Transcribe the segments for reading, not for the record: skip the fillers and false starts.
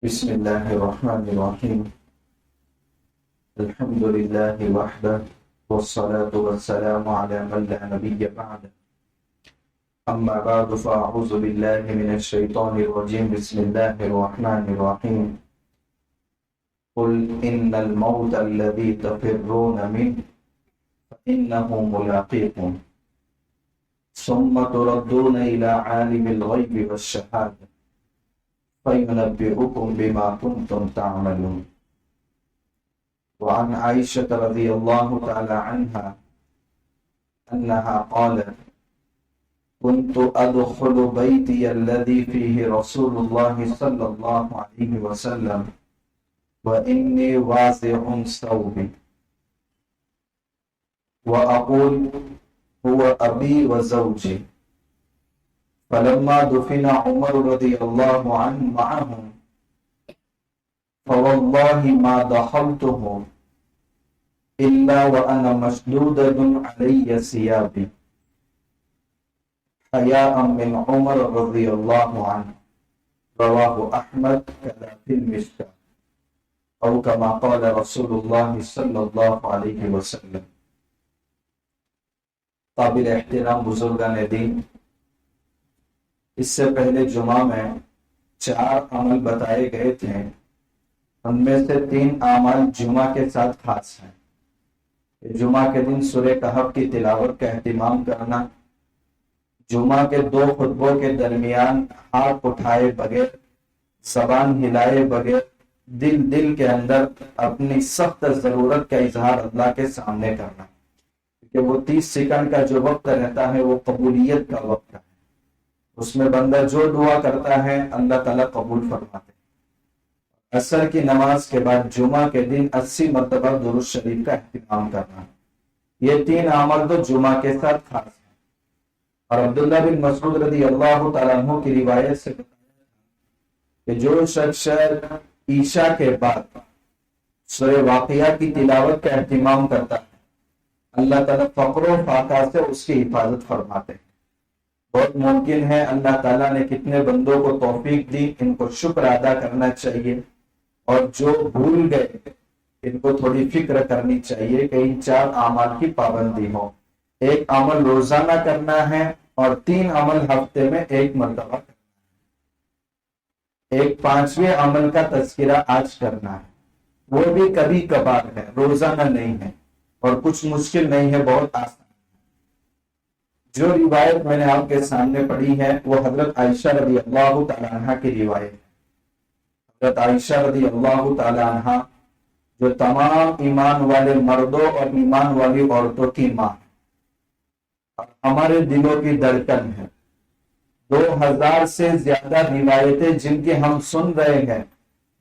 بسم الله الرحمن الرحيم. الحمد لله وحده والصلاة والسلام على من لا نبي بعده. أما بعد فأعوذ بالله من الشيطان الرجيم. بسم الله الرحمن الرحيم. قل إن الموت الذي تفرون منه فإنه ملاقيكم ثم تردون إلى عالم الغيب والشهادة فينبئكم بما كنتم تعملون. وعن عائشة رضي الله تعالى عنها أنها قالت: كنت أدخل بيتي الذي فيه رسول الله صلى الله عليه وسلم وإني وازع ثوبي وأقول هو أبي وزوجي. فلما دفن عمر رضي الله عنه معهم فوالله ما دخلته إلا وأنا مشدودة علي ثيابي حياء من عمر رضي الله عنه. رواه أحمد كذا في المشكاة أو كما قال رسول الله صلى الله عليه وسلم. قابل احترام بزرگان دین، اس سے پہلے جمعہ میں 4 عمل بتائے گئے تھے، ان میں سے 3 اعمال جمعہ کے ساتھ خاص ہیں۔ جمعہ کے دن سورہ کہف کی تلاوت کا اہتمام کرنا، جمعہ کے 2 خطبوں کے درمیان ہاتھ اٹھائے بغیر، زبان ہلائے بغیر، دل کے اندر اپنی سخت ضرورت کا اظہار اللہ کے سامنے کرنا، کہ وہ 30 سیکنڈ کا جو وقت رہتا ہے وہ قبولیت کا وقت ہے، اس میں بندہ جو دعا کرتا ہے اللہ تعالیٰ قبول فرماتے ہیں۔ عصر کی نماز کے بعد جمعہ کے دن 80 مرتبہ درود شریف کا اہتمام کرنا، یہ 3 اعمال تو جمعہ کے ساتھ خاص ہیں۔ اور عبداللہ بن مسعود رضی اللہ تعالیٰ عنہ کی روایت سے کہ جو شخص عشاء کے بعد سورہ واقعہ کی تلاوت کا اہتمام کرتا ہے، اللہ تعالیٰ فقر و فاقہ سے اس کی حفاظت فرماتے ہیں۔ بہت ممکن ہے اللہ تعالیٰ نے کتنے بندوں کو توفیق دی، ان کو شکر ادا کرنا چاہیے، اور جو بھول گئے ان کو تھوڑی فکر کرنی چاہیے کہ ان 4 اعمال کی پابندی ہو۔ 1 عمل روزانہ کرنا ہے اور 3 عمل ہفتے میں 1 مرتبہ کرنا ہے۔ ایک 5ویں عمل کا تذکرہ آج کرنا ہے، وہ بھی کبھی کبھار ہے، روزانہ نہیں ہے اور کچھ مشکل نہیں ہے، بہت آسان۔ جو روایت میں نے آپ کے سامنے پڑھی ہے وہ حضرت عائشہ رضی اللہ تعالی عنہ کی روایت ہے۔ حضرت عائشہ رضی اللہ تعالی عنہ جو تمام ایمان والے مردوں اور ایمان والی عورتوں کی ماں ہے اور ہمارے دلوں کی دھڑکن ہے۔ 2000 سے زیادہ روایتیں جن کی ہم سن رہے ہیں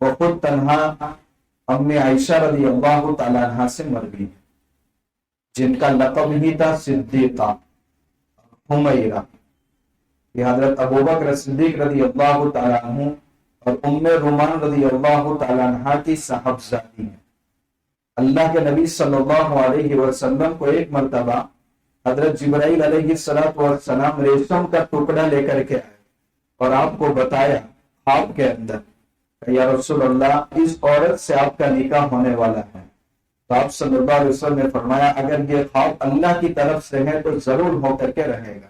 وہ خود تنہا امی عائشہ رضی اللہ تعالی عنہ سے مروی ہے، جن کا لقب ہی تھا صدیقہ حمیرہ۔ یہ حضرت ابوبکر صدیق رضی اللہ تعالیٰ عنہ اور ام رومان رضی اللہ تعالیٰ عنہ کی صاحبزادی ہیں۔ اللہ کے نبی صلی اللہ علیہ وسلم کو ایک مرتبہ حضرت جبرائیل علیہ السلام ریشم کا ٹکڑا لے کر کے آئے اور آپ کو بتایا خواب کے اندر کہ یا رسول اللہ اس عورت سے آپ کا نکاح ہونے والا ہے۔ تو آپ صلی اللہ علیہ وسلم نے فرمایا اگر یہ خواب اللہ کی طرف سے ہے تو ضرور ہو کر کے رہے گا،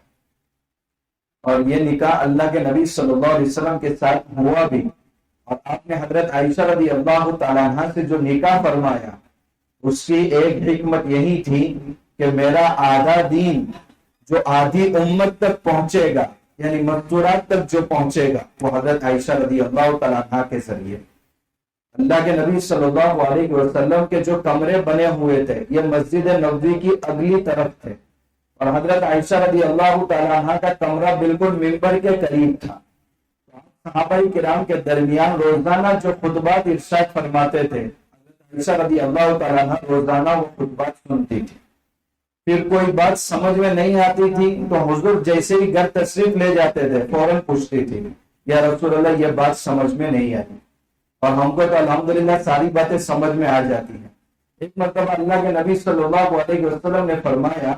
اور یہ نکاح اللہ کے نبی صلی اللہ علیہ وسلم کے ساتھ ہوا بھی۔ اور آپ نے حضرت عائشہ رضی اللہ تعالیٰ عنہ سے جو نکاح فرمایا اس کی ایک حکمت یہی تھی کہ میرا آدھا دین جو آدھی امت تک پہنچے گا، یعنی مستورات تک جو پہنچے گا، وہ حضرت عائشہ رضی اللہ تعالیٰ عنہ کے ذریعے۔ اللہ کے نبی صلی اللہ علیہ وسلم کے جو کمرے بنے ہوئے تھے یہ مسجد نبوی کی اگلی طرف تھے، اور حضرت عائشہ رضی اللہ تعالیٰ عنہ کا کمرہ بالکل منبر کے قریب تھا۔ صحابہ کرام کے درمیان روزانہ جو خطبات ارشاد فرماتے تھے حضرت عائشہ رضی اللہ تعالیٰ عنہ روزانہ وہ خطبات سنتی تھی۔ پھر کوئی بات سمجھ میں نہیں آتی تھی تو حضور جیسے ہی گھر تشریف لے جاتے تھے فوراً پوچھتی تھی یا رسول اللہ یہ بات سمجھ میں نہیں آئی، اور ہم کو تو الحمدللہ ساری باتیں سمجھ میں آ جاتی ہیں۔ ایک مرتبہ اللہ کے نبی صلی اللہ علیہ وسلم نے فرمایا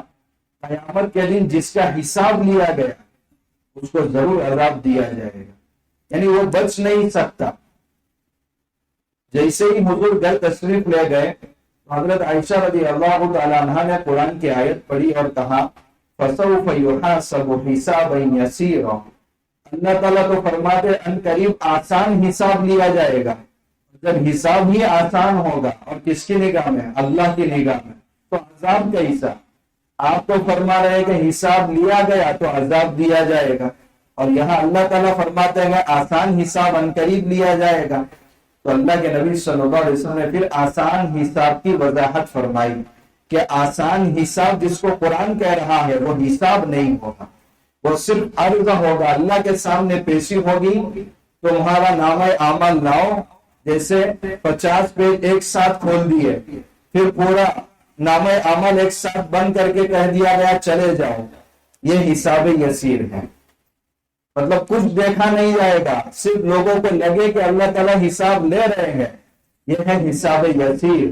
قیامت کے دن جس کا حساب لیا گیا اس کو ضرور عذاب دیا جائے گا، یعنی وہ بچ نہیں سکتا۔ جیسے ہی حضور گھر تشریف لے گئے حضرت عائشہ رضی اللہ تعالی عنہا نے قرآن کی آیت پڑھی اور کہا فَسَوْفَ يُحَاسَبُ حِسَابًا يَسِيرًا، اللہ تعالیٰ تو فرماتے ان قریب آسان حساب لیا جائے گا۔ جب حساب ہی آسان ہوگا اور کس کی نگاہ میں؟ اللہ کی نگاہ میں، تو عذاب کا حساب؟ آپ تو فرما رہے کہ حساب لیا گیا تو عذاب دیا جائے گا، اور یہاں اللہ تعالیٰ فرماتے ہیں آسان حساب ان قریب لیا جائے گا۔ تو اللہ کے نبی صلی اللہ علیہ وسلم نے پھر آسان حساب کی وضاحت فرمائی کہ آسان حساب جس کو قرآن کہہ رہا ہے وہ حساب نہیں ہوگا، وہ صرف عرض ہوگا، اللہ کے سامنے پیشی ہوگی۔ تمہارا نامہ اعمال لاؤ، جیسے 50 پیج ایک ساتھ کھول دیے، پھر پورا نامہ اعمال ایک ساتھ بند کر کے کہہ دیا گیا چلے جاؤ، یہ حساب یسیر ہے۔ مطلب کچھ دیکھا نہیں جائے گا، صرف لوگوں کو لگے کہ اللہ تعالیٰ حساب لے رہے ہیں، یہ ہے حساب یسیر۔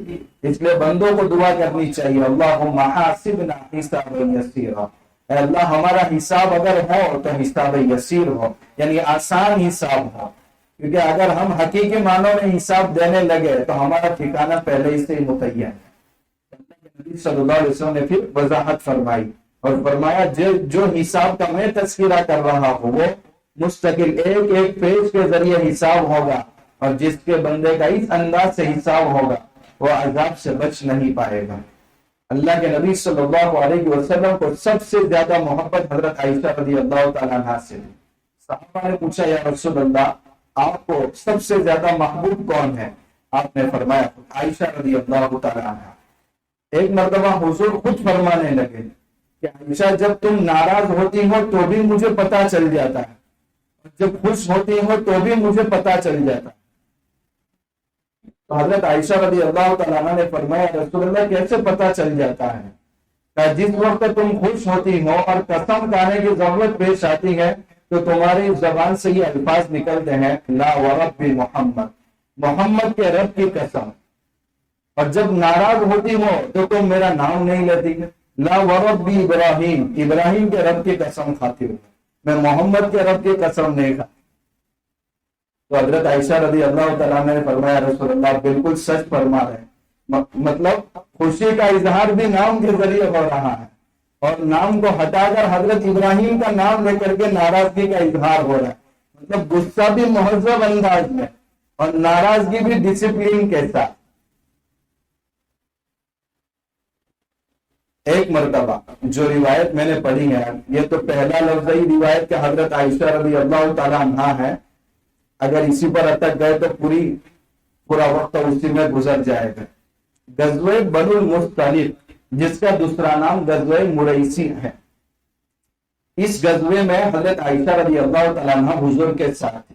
اس لیے بندوں کو دعا کرنی چاہیے اللہم حاسبنا حسابا یسیرا، اے اللہ ہمارا حساب اگر ہو تو حساب یسیر ہو، یعنی آسان حساب ہو، کیونکہ اگر ہم حقیقی معنوں میں حساب دینے لگے تو ہمارا ٹھکانہ پہلے ہی سے متعین ہے۔ نبی صلی اللہ علیہ وسلم نے پھر وضاحت فرمائی اور فرمایا جو حساب کا میں تذکرہ کر رہا ہوں وہ مستقل ایک ایک پیج کے ذریعے حساب ہوگا، اور جس کے بندے کا اس انداز سے حساب ہوگا وہ عذاب سے بچ نہیں پائے گا۔ اللہ کے نبی صلی اللہ علیہ وسلم کو سب سے زیادہ محبت حضرت عائشہ رضی اللہ تعالیٰ عنہ سے تھی۔ صحابہ نے پوچھا یا رسول اللہ آپ کو سب سے زیادہ محبوب کون ہے؟ آپ نے فرمایا عائشہ رضی اللہ تعالیٰ عنہ۔ ایک مرتبہ حضور خود فرمانے لگے کہ عائشہ جب تم ناراض ہوتی ہو تو بھی مجھے پتا چل جاتا ہے، جب خوش ہوتی ہو تو بھی مجھے پتا چل جاتا ہے۔ تو حضرت عائشہ رضی اللہ تعالیٰ عنہ نے فرمایا رسول اللہ کیسے پتا چل جاتا ہے؟ کہ جس وقت تم خوش ہوتی ہو اور قسم کھانے کی ضرورت پیش آتی ہے تو تمہاری زبان سے یہ الفاظ نکلتے ہیں لا ورب محمد، محمد کے رب کی قسم، اور جب ناراض ہوتی ہو تو تم میرا نام نہیں لیتی، لا ورب ابراہیم، ابراہیم کے رب کی قسم کھاتی ہوں، میں محمد کے رب کی قسم نہیں کھاتی۔ تو حضرت عائشہ رضی اللہ تعالیٰ نے فرمایا رسول اللہ بالکل سچ فرما رہے ہیں، مطلب خوشی کا اظہار بھی نام کے ذریعے ہو رہا ہے، اور نام کو ہٹا کر حضرت ابراہیم کا نام لے کر کے ناراضگی کا اظہار ہو رہا ہے، مطلب غصہ بھی مہذب انداز میں اور ناراضگی بھی ڈسپلین کے ساتھ۔ ایک مرتبہ جو روایت میں نے پڑھی ہے یہ تو پہلا لفظی روایت کہ حضرت عائشہ رضی اللہ تعالیٰ عنہا ہے، اگر اسی پر اٹک گئے تو پورا وقت اسی میں گزر جائے گا۔ غزوہ بنو المصطلق جس کا دوسرا نام غزوہ مریسی ہے، اس غزوے میں حضرت عائشہ رضی اللہ تعالیٰ عنہ حضور کے ساتھ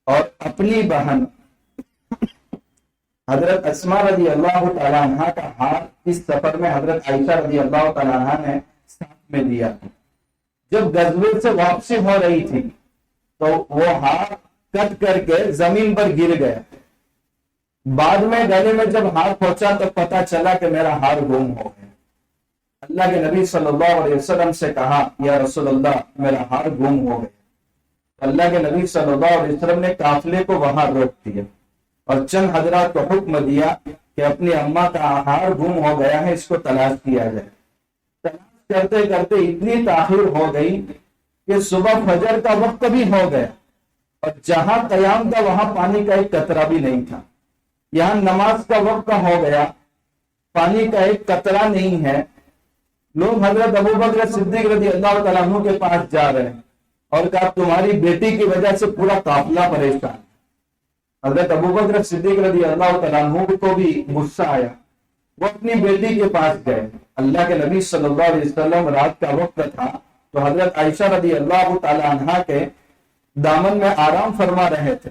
اور اپنی بہن حضرت اسماء رضی اللہ تعالیٰ عنہ کا ہاتھ اس سفر میں حضرت عائشہ رضی اللہ تعالیٰ عنہ نے ساتھ میں دیا تھا۔ جب غزوے سے واپسی ہو رہی تھی تو وہ ہاتھ کٹ کر کے زمین پر گر گیا، بعد میں گلے میں جب ہاتھ پہنچا تو پتا چلا کہ میرا ہار گم ہو گیا۔ اللہ کے نبی صلی اللہ علیہ وسلم سے کہا یا رسول اللہ میرا ہار گم ہو گیا۔ اللہ کے نبی صلی اللہ علیہ وسلم نے قافلے کو وہاں روک دیا اور چند حضرات کو حکم دیا کہ اپنی اماں کا ہار گم ہو گیا ہے، اس کو تلاش کیا جائے۔ تلاش کرتے کرتے اتنی تاخیر ہو گئی کہ صبح فجر کا وقت بھی ہو گیا، اور جہاں قیام تھا وہاں پانی کا ایک قطرہ بھی نہیں تھا، یہاں نماز کا وقت ہو گیا، پانی کا ایک قطرہ نہیں ہے۔ لوگ حضرت ابوبکر صدیق رضی اللہ تعالیٰ عنہ کے پاس جا رہے ہیں اور کہا تمہاری بیٹی کی وجہ سے پورا قافلہ پریشان۔ حضرت ابوبکر صدیق رضی اللہ تعالیٰ عنہ کو بھی غصہ آیا، وہ اپنی بیٹی کے پاس گئے۔ اللہ کے نبی صلی اللہ علیہ وسلم رات کا وقت تھا تو حضرت عائشہ رضی اللہ تعالیٰ عنہ کے دامن میں آرام فرما رہے تھے،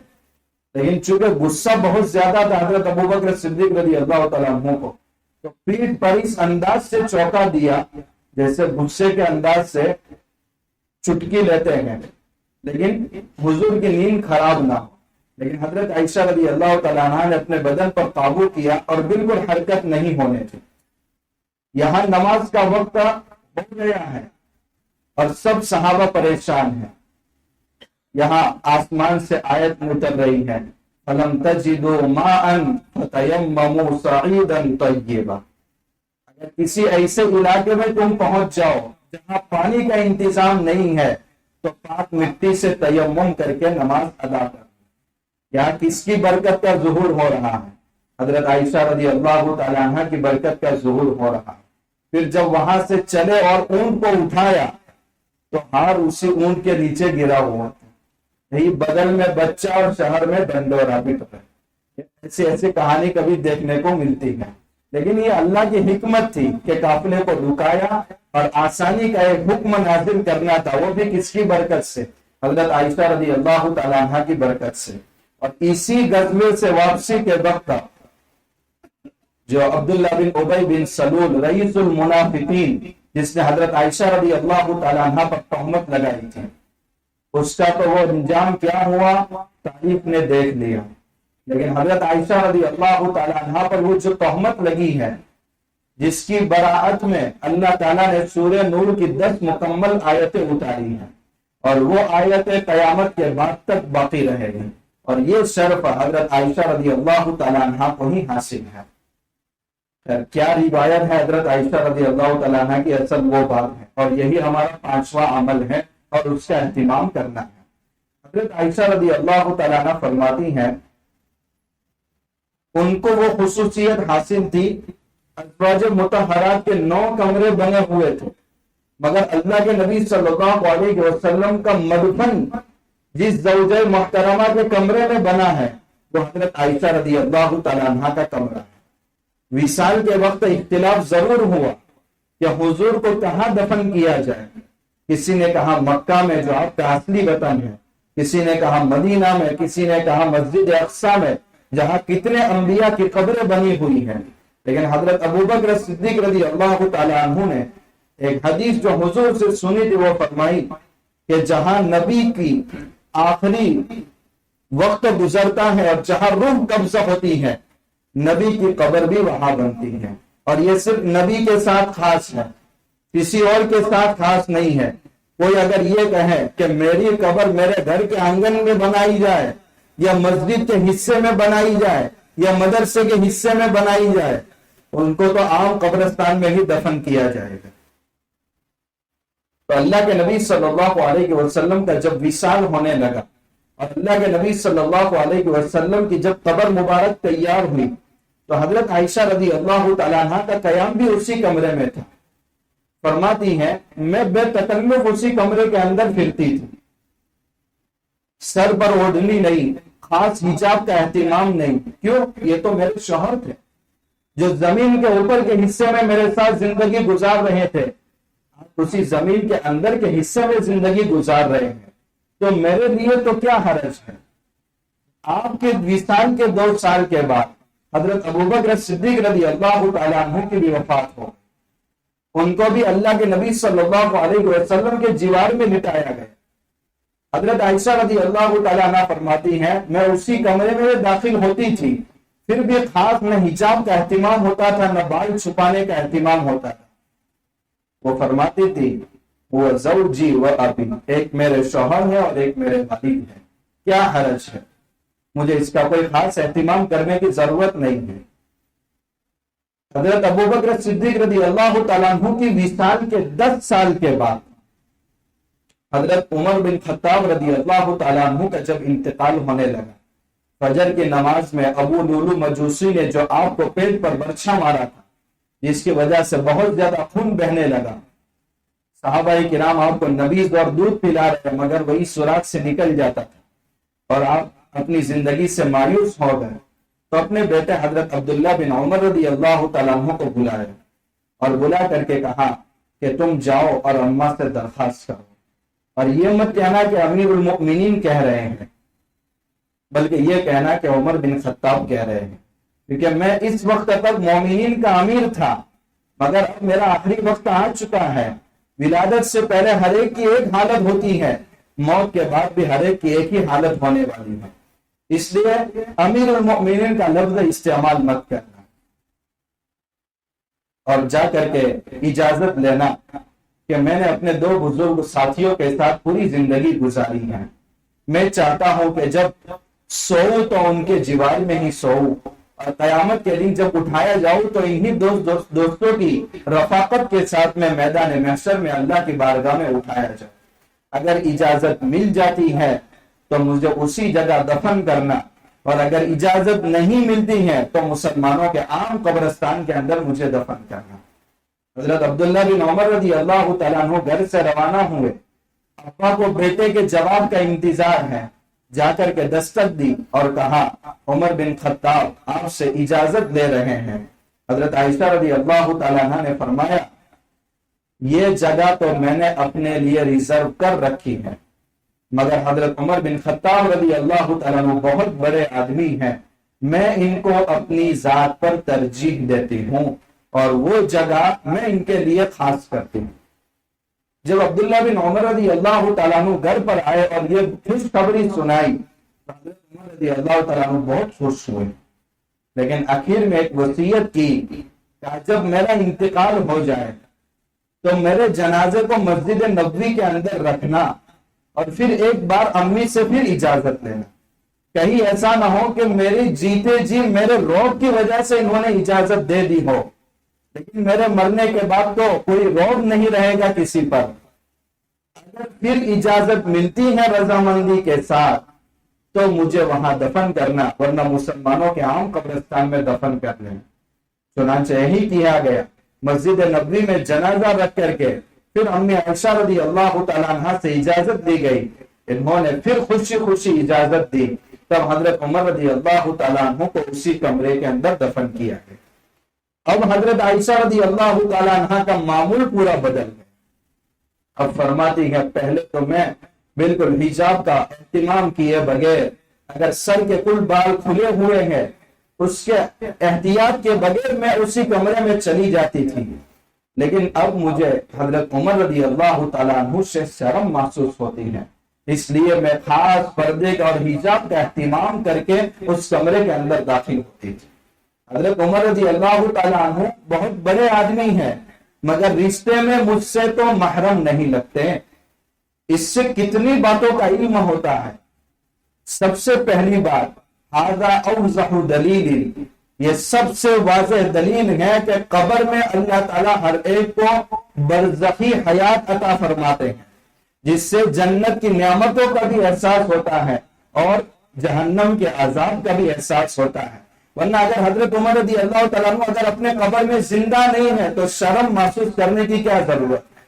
لیکن چونکہ غصہ بہت زیادہ تھا حضرت ابوبکر صدیق رضی اللہ تعالیٰ عنہ کو، تو پیٹھ پر اس انداز سے چوکا دیا جیسے غصے کے انداز سے چٹکی لیتے ہیں، لیکن حضور کی نیند خراب نہ ہو۔ لیکن حضرت عائشہ رضی اللہ تعالیٰ عنہ نے اپنے بدن پر قابو کیا اور بالکل حرکت نہیں ہونے دی۔ یہاں نماز کا وقت ہو گیا ہے اور سب صحابہ پریشان ہیں، یہاں آسمان سے آیت اتر رہی ہے فلم تجدوا ماء فتیمموا صعیدا طیبا، اگر کسی ایسے علاقے میں تم پہنچ جاؤ جہاں پانی کا انتظام نہیں ہے تو پاک مٹی سے تیمم کر کے نماز ادا کر۔ یہاں کس کی برکت کا ظہور ہو رہا ہے؟ حضرت عائشہ رضی اللہ تعالی عنہ کی برکت کا ظہور ہو رہا ہے۔ پھر جب وہاں سے چلے اور اونٹ کو اٹھایا تو ہار اسی اونٹ کے نیچے گرا ہوا تھا۔ یہی بدل میں بچہ اور شہر میں ڈنڈورا بھی تو ہے۔ ایسی کہانی کبھی دیکھنے کو ملتی ہے، لیکن یہ اللہ کی حکمت تھی کہ قافلے کو رکایا اور آسانی کا ایک حکم نازل کرنا تھا، وہ بھی کس کی برکت سے؟ حضرت عائشہ رضی اللہ تعالی عنہ کی برکت سے۔ اور اسی غزوے سے واپسی کے وقت جو عبداللہ بن ابی بن سلول رئیس المنافقین، جس نے حضرت عائشہ رضی اللہ تعالی عنہ پر تہمت لگائی تھی، اس کا تو وہ انجام کیا ہوا تاریخ نے دیکھ لیا۔ لیکن حضرت عائشہ رضی اللہ تعالی عنہ پر وہ جو تہمت لگی ہے، جس کی براعت میں اللہ تعالیٰ نے سورہ نور کی 10 مکمل آیتیں اتاری ہیں، اور وہ آیتیں قیامت کے بعد تک باقی رہے گی، اور یہ شرف حضرت عائشہ رضی اللہ تعالی عنہ کو ہی حاصل ہے۔ کیا روایت ہے حضرت عائشہ رضی اللہ تعالی عنہ کی؟ اصل وہ بات ہے، اور یہی ہمارا 5واں عمل ہے اور اس کا اہتمام کرنا ہے۔ حضرت عائشہ رضی اللہ تعالی عنہ فرماتی ہیں ان کو وہ خصوصیت حاصل تھی، ازواج مطہرات کے 9 کمرے بنے ہوئے تھے، مگر اللہ کے نبی صلی اللہ علیہ وسلم کا مدفن جس زوجہ محترمہ کے کمرے میں بنا ہے وہ حضرت عائشہ رضی اللہ تعالی عنہ کا کمرہ ہے۔ وصال کے وقت اختلاف ضرور ہوا کہ حضور کو کہاں دفن کیا جائے۔ کسی نے کہا مکہ میں جو آپ کا اصلی وطن ہے، کسی نے کہا مدینہ میں، کسی نے کہا مسجد اقصی میں جہاں کتنے انبیاء کی قبریں بنی ہوئی ہیں۔ لیکن حضرت ابوبکر صدیق رضی اللہ تعالی عنہ نے ایک حدیث جو حضور سے سنی تھی وہ فرمائی کہ جہاں نبی کی آخری وقت گزرتا ہے اور جہاں روح قبضہ ہوتی ہے، نبی کی قبر بھی وہاں بنتی ہے، اور یہ صرف نبی کے ساتھ خاص ہے، کسی اور کے ساتھ خاص نہیں ہے۔ کوئی اگر یہ کہے کہ میری قبر میرے گھر کے آنگن میں بنائی جائے یا مسجد کے حصے میں بنائی جائے یا مدرسے کے حصے میں بنائی جائے، ان کو تو عام قبرستان میں ہی دفن کیا جائے گا۔ تو اللہ کے نبی صلی اللہ علیہ وسلم کا جب وصال ہونے لگا اور اللہ کے نبی صلی اللہ علیہ وسلم کی جب قبر مبارک تیار ہوئی تو حضرت عائشہ رضی اللہ تعالی عنہ کا قیام بھی اسی کمرے میں تھا۔ فرماتی ہیں میں بے تکلف اسی کمرے کے اندر پھرتی تھی، سر پر اوڑھنی نہیں، خاص حجاب کا اہتمام نہیں۔ کیوں؟ یہ تو میرے شوہر تھے جو زمین کے اوپر کے حصے میں میرے ساتھ زندگی گزار رہے تھے، اسی زمین کے اندر کے حصے میں زندگی گزار رہے ہیں، تو میرے لیے تو کیا حرج ہے۔ آپ کے وصال کے 2 سال کے بعد حضرت ابوبکر صدیق رضی اللہ تعالی عنہ کی بھی وفات ہو، ان کو بھی اللہ کے نبی صلی اللہ علیہ وسلم کے جوار میں لٹایا گیا۔ حضرت عائشہ رضی اللہ تعالی عنہ فرماتی ہیں میں اسی کمرے میں داخل ہوتی تھی، پھر بھی خاص نہ حجاب کا اہتمام ہوتا تھا نہ بال چھپانے کا اہتمام ہوتا تھا۔ وہ فرماتی تھی وہ زوجی و ابی، ایک میرے شوہر ہے اور ایک میرے والد ہے، کیا حرج ہے، مجھے اس کا کوئی خاص اہتمام کرنے کی ضرورت نہیں ہے۔ حضرت ابوبکر صدیق رضی اللہ تعالیٰ عنہ کی وصال کے 10 سال کے بعد حضرت عمر بن خطاب رضی اللہ تعالیٰ عنہ کا جب انتقال ہونے لگا، فجر کی نماز میں ابو لولو مجوسی نے جو آپ کو پیٹ پر برچھا مارا تھا، جس کی وجہ سے بہت زیادہ خون بہنے لگا، صحابہ کرام آپ کو نبیذ اور دودھ پلا رہے مگر وہی سوراخ سے نکل جاتا تھا اور آپ اپنی زندگی سے مایوس ہو گئے، تو اپنے بیٹے حضرت عبداللہ بن عمر رضی اللہ تعالیٰ عنہ کو بلائے اور بلا کر کے کہا کہ تم جاؤ اور اماں سے درخواست کرو، اور یہ مت کہنا کہ امیر المؤمنین کہہ رہے ہیں، بلکہ یہ کہنا کہ عمر بن خطاب کہہ رہے ہیں، کیونکہ میں اس وقت تک مومنین کا امیر تھا مگر اب میرا آخری وقت آ چکا ہے۔ ولادت سے پہلے ہر ایک کی ایک حالت ہوتی ہے، موت کے بعد بھی ہر ایک کی ایک ہی حالت ہونے والی ہے، اس لیے امیر المؤمنین کا لفظ استعمال مت کرنا، اور جا کر کے اجازت لینا کہ میں نے اپنے 2 بزرگ ساتھیوں کے ساتھ پوری زندگی گزاری ہے، میں چاہتا ہوں کہ جب سو تو ان کے جوار میں ہی سو، اور قیامت کے دن جب اٹھایا جاؤ تو انہی دوستوں کی رفاقت کے ساتھ میں میدان محشر میں اللہ کی بارگاہ میں اٹھایا جاؤ۔ اگر اجازت مل جاتی ہے تو مجھے اسی جگہ دفن کرنا، اور اگر اجازت نہیں ملتی ہے تو مسلمانوں کے عام قبرستان کے اندر مجھے دفن کرنا۔ حضرت عبداللہ بن عمر رضی اللہ تعالیٰ عنہ گھر سے روانہ ہوئے، ابا کو بیٹے کے جواب کا انتظار ہے، جا کر کے دستک دی اور کہا عمر بن خطاب آپ سے اجازت لے رہے ہیں۔ حضرت عائشہ رضی اللہ تعالیٰ عنہ نے فرمایا یہ جگہ تو میں نے اپنے لیے ریزرو کر رکھی ہے، مگر حضرت عمر بن خطاب رضی اللہ تعالیٰ عنہ بہت بڑے آدمی ہیں، میں ان کو اپنی ذات پر ترجیح دیتی ہوں اور وہ جگہ میں ان کے لیے خاص کرتی ہوں۔ جب عبداللہ بن عمر رضی اللہ تعالیٰ عنہ گھر پر آئے اور یہ خوشخبری سنائی، حضرت عمر رضی اللہ تعالیٰ عنہ بہت خوش ہوئے، لیکن آخر میں ایک وصیت کی کہ جب میرا انتقال ہو جائے تو میرے جنازے کو مسجد نبوی کے اندر رکھنا اور پھر ایک بار امی سے پھر اجازت لینا، کہیں ایسا نہ ہو کہ میری جیتے جی میرے روب کی وجہ سے انہوں نے اجازت دے دی ہو، لیکن میرے مرنے کے بعد تو کوئی روب نہیں رہے گا کسی پر۔ اگر پھر اجازت ملتی ہے رضامندی کے ساتھ تو مجھے وہاں دفن کرنا، ورنہ مسلمانوں کے عام قبرستان میں دفن کر لینا۔ چنانچہ یہی کیا گیا، مسجد نبوی میں جنازہ رکھ کر کے پھر امی عائشہ رضی اللہ تعالیٰ عنہ سے اجازت دی گئی، انہوں نے پھر خوشی خوشی اجازت دی، تب حضرت عمر رضی اللہ تعالیٰ عنہ کو اسی کمرے کے اندر دفن کیا گیا۔ اب حضرت عائشہ رضی اللہ تعالیٰ عنہ کا معمول پورا بدل گیا۔ اب فرماتی ہے پہلے تو میں بالکل حجاب کا اہتمام کیے بغیر، اگر سر کے کل بال کھلے ہوئے ہیں اس کے احتیاط کے بغیر میں اسی کمرے میں چلی جاتی تھی، لیکن اب مجھے حضرت عمر رضی اللہ تعالیٰ عنہ سے شرم محسوس ہوتی ہے، اس لیے میں خاص پردے کا اور حجاب کا اہتمام کر کے اس کمرے کے اندر داخل ہوتی تھی۔ حضرت عمر رضی اللہ تعالیٰ عنہ بہت بڑے آدمی ہیں، مگر رشتے میں مجھ سے تو محرم نہیں لگتے۔ اس سے کتنی باتوں کا علم ہوتا ہے۔ سب سے پہلی بات، ھذا اوضح دلیل، یہ سب سے واضح دلیل ہے کہ قبر میں اللہ تعالیٰ ہر ایک کو برزخی حیات عطا فرماتے ہیں، جس سے جنت کی نعمتوں کا بھی احساس ہوتا ہے اور جہنم کے عذاب کا بھی احساس ہوتا ہے۔ ورنہ اگر حضرت عمر رضی اللہ تعالیٰ عنہ اگر اپنے قبر میں زندہ نہیں ہے تو شرم محسوس کرنے کی کیا ضرورت ہے؟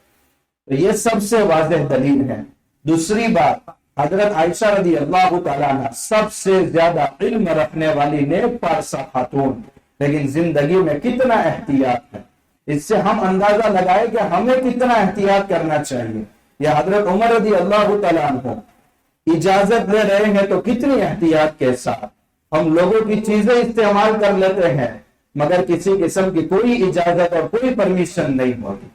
تو یہ سب سے واضح دلیل ہے۔ دوسری بات، حضرت عائشہ رضی اللہ تعالیٰ عنہ سب سے زیادہ علم رکھنے والی نیک پارسا خاتون، لیکن زندگی میں کتنا احتیاط ہے، اس سے ہم اندازہ لگائے کہ ہمیں کتنا احتیاط کرنا چاہیے۔ یا حضرت عمر رضی اللہ تعالیٰ عنہ اجازت لے رہے ہیں تو کتنی احتیاط کے ساتھ ہم لوگوں کی چیزیں استعمال کر لیتے ہیں، مگر کسی قسم کی کوئی اجازت اور کوئی پرمیشن نہیں ہوتی۔